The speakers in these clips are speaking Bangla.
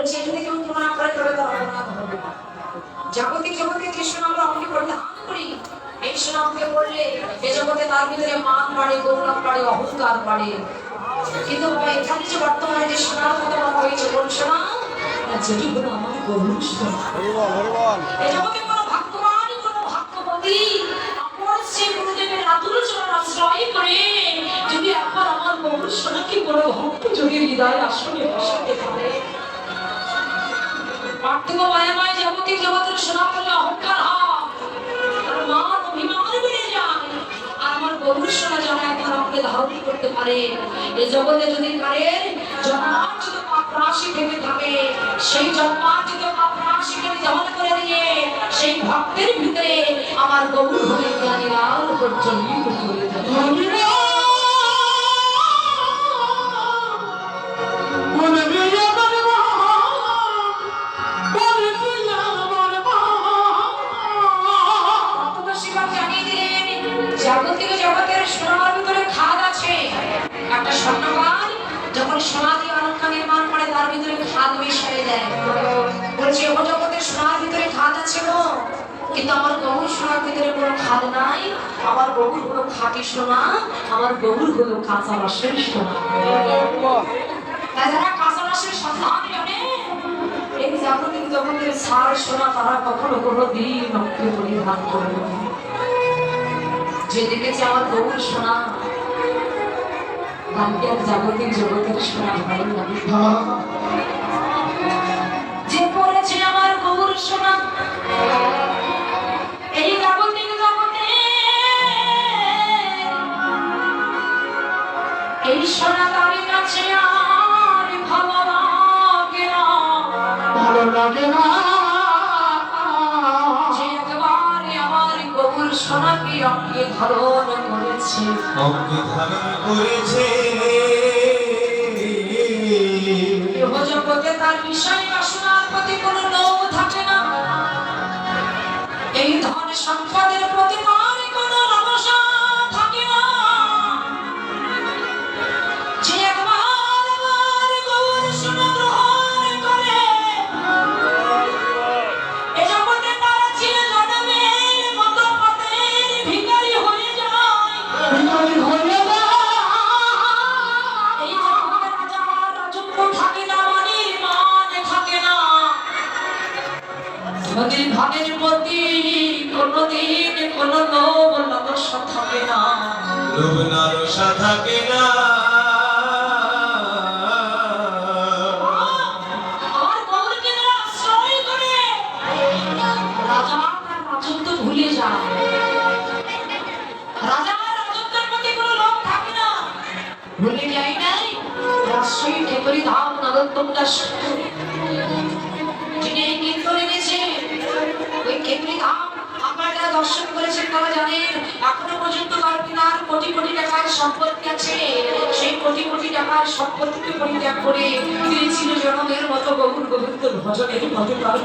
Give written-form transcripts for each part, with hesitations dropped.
বলেছে যদি কেউ তুলনা করে তবে তার অপরাধ হবে। জাগতিক জগতে যে সোনা আমরা অঙ্গে পরিধান করি, এই সোনা অঙ্গে পড়লে এ জগতে তার ভিতরে মান বাড়ে, গৌরব বাড়ে, অহংকার বাড়ে। কিন্তু এখানে যে বর্তমানে যে সোনার কথা বলা হয়েছে, কোন সোনা? যেটি হলো আমার গৌর সোনা। এই জগতে কোনো ভাগ্যবান, কোনো ভাগ্যবতী আমার শ্রী গুরুদেবের আতুল চরণ আশ্রয় করে যদি একবার আমার গৌর সোনাকে কোনো ভক্ত যদি হৃদয় আসনে বসাতে পারে, পার্থিব মায়াময় জাগতিক জগতের সোনা বলে অহংকার হয়, আর মান অভিমান বেড়ে যায়। আর আমার গৌর সোনা যেন একবার আমাকে ধারণ করতে পারে। এই জগতে যদি কারের জন্মার্জিত পাপ রাশি থেকে থাকে, সেই জন্মার্জিত পাপ রাশিকে দহন করে দিয়ে সেই ভক্তের ভিতরে আমার গৌর হয়ে জ্ঞানীরাল প্রজ্বলিত করে দেয়। জাগতিক জগতের সোনার ভিতরে খাদ আছে। একটা স্বর্ণকার যখন সোনা দিয়ে অলঙ্কা নির্মাণ করে তার ভিতরে খাদ মিশিয়ে দেয়, বলছে ও জগতের সোনার ভিতরে খাদ আছে গো, কিন্তু আমার গৌর সোনার ভিতরে কোনো খাদ নাই। আমার গৌর হলো খাঁটি সোনা, আমার গৌর হলো কাঁচা রসের সোনা। যারা কাঁচা রসের সন্ধান জানে, এই জাগতিক জগতের সার সোনা তারা কখনো কোনো দিন অঙ্কে পরিধান করবে না। যে দেখেছে আমার গৌর সোনা, তাকে আর জাগতিক জগতের সোনা ভালো লাগে। যে পড়েছে আমার গৌর সোনা এই জাগতিক জগতে, এই সোনা তার কাছে আর ভালো লাগে না, ভালো লাগে না। সোনাকে অঙ্গে ধারণ করেছে, অঙ্গে ধারণ করেছে, জগতে তার বিষয় বাসনার প্রতি কোনো লোভ থাকে না। এই ধন সম্পদের প্রতি তার কোনো লালসা থাকে না। যে একবার আমার গৌর সোনা গ্রহণ করে, এ জগতে তার চির জন্মের মতো ভিখারি হয়ে যায়, ভিখারি হয়ে যায়। এই জগতে রাজার রাজত্ব থাকে না, মানির মান থাকে না। যদি ধনের প্রতি কোনদিন কোন লোভ লালসা থাকে না, লোভ লালসা থাকে না। আমার গৌরকে আশ্রয় করে রাজা তার রাজত্ব ভুলে যায়। রাজার রাজত্বের প্রতি কোনো লোভ থাকে না, ভুলে যায় নাই। রাজশাহী ঠেকরি ধাম নগরতমটা যিনি এই কীর্তন এনেছে, ওই ঠেকরি ধাম আপনারা যারা দর্শন করেছেন তারা জানেন এখনো পর্যন্ত তার কিনার কোটি কোটি টাকার সম্পত্তি আছে। সেই কোটি কোটি টাকার সম্পত্তিকে পরিত্যাগ করে তিনি ছিল জনমের মতো গৌর গোবিন্দ ভজনের মতো তার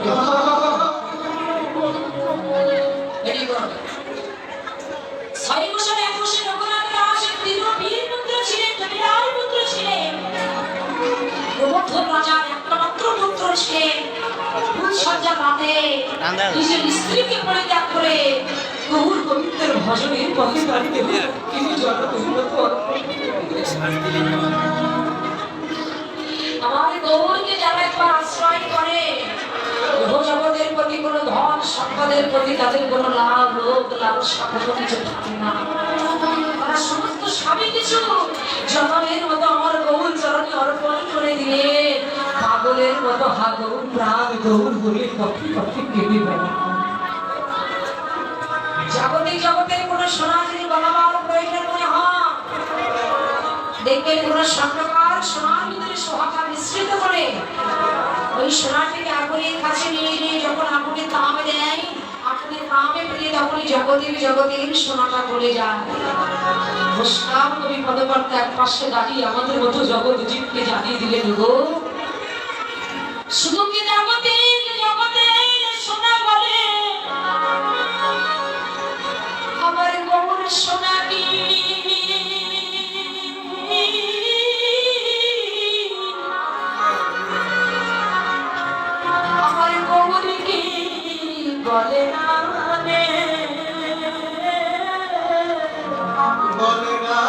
ছয় বছর 1 বছর রঘুনাথ দাস তিন বীর পুত্র ছিলেন, জমিদার পুত্র ছিলেন। গোবর্ধন রাজার একটা মাত্র পুত্র ছিলেন। ফুলসজ্জা রাতে নিজের স্ত্রীকে পরিত্যাগ করে গৌর গোবিন্দের ভজনের পথে দাঁড়িয়ে তিনি জগতের মতো আমার গৌরকে যারা একবার আশ্রয় করে, জগতের প্রতি কোনো ধন সম্পদের প্রতি তাদের কোনো লাভ লোভ লালসা কোনো কিছু থাকে না। তারা সমস্ত সবই কিছু জগতের মতো আমার গৌর চরণে অর্পণ করে দিয়ে পাগলের মতো হা গৌর প্রাণ গৌর বলে পক্ষে পক্ষে কেঁদে বেড়ায়। জাগতিক জগতের কোনো সোনা যদি বানাবার প্রয়োজন মনে হয়, দেখবেন কোনো স্বর্ণকার সোনার ভিতরে সোহাগা মিশ্রিত করে ওই সোনাটিকে আগুনের কাছে নিয়ে গিয়ে যখন আগুনে তাপ দেয়, আগুনের তাপে পেলে তখনই জগতের জগতের সোনাটা গলে যায়। বৈষ্ণব কবি পদকর্তা এক পাশে দাঁড়িয়ে আমাদের মতো জগৎ জীবকে জানিয়ে দিলেন, গো শুধু কি জগতের জগতের সোনা বলে আমার গৌর সোনাটি আমার গৌরী কি বলে না রে, বলে না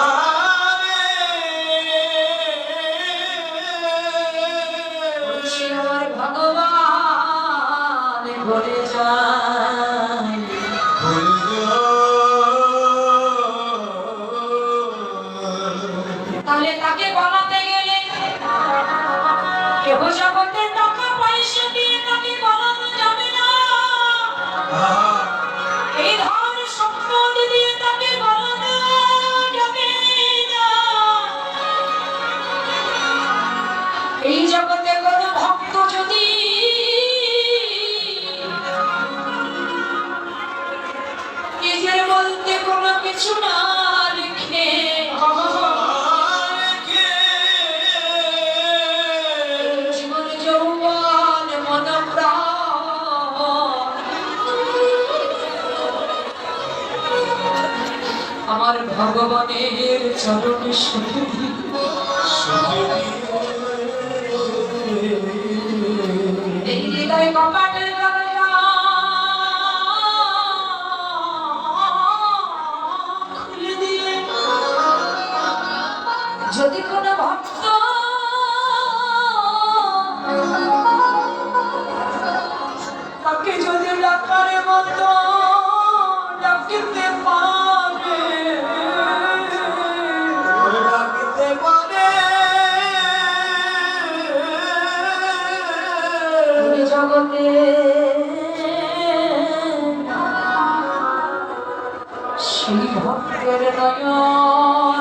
সে আমার ভগবান বলে যায়। তাহলে তাকে বলাতে গেলে কেহ জগতের টাকা পয়সা দিয়ে তাকে বলানো যাবে না, এই ধন সম্পদ দিয়ে তাকে বলানো যাবে না। এই জগতে কোনো ভক্ত যদি নিজের বলতে কোনো কিছু না রেখে জীবন যৌবন মন প্রাণ আমার ভগবানের চরণে সুখে এই হৃদয় কপাটের দরজা খুলে দিয়ে যদি কোনো ভক্ত তাকে যদি ডাকার মতো ডাকিতে পারে, ডাকতে পারে এই জগতে সেই ভক্তের নয়ন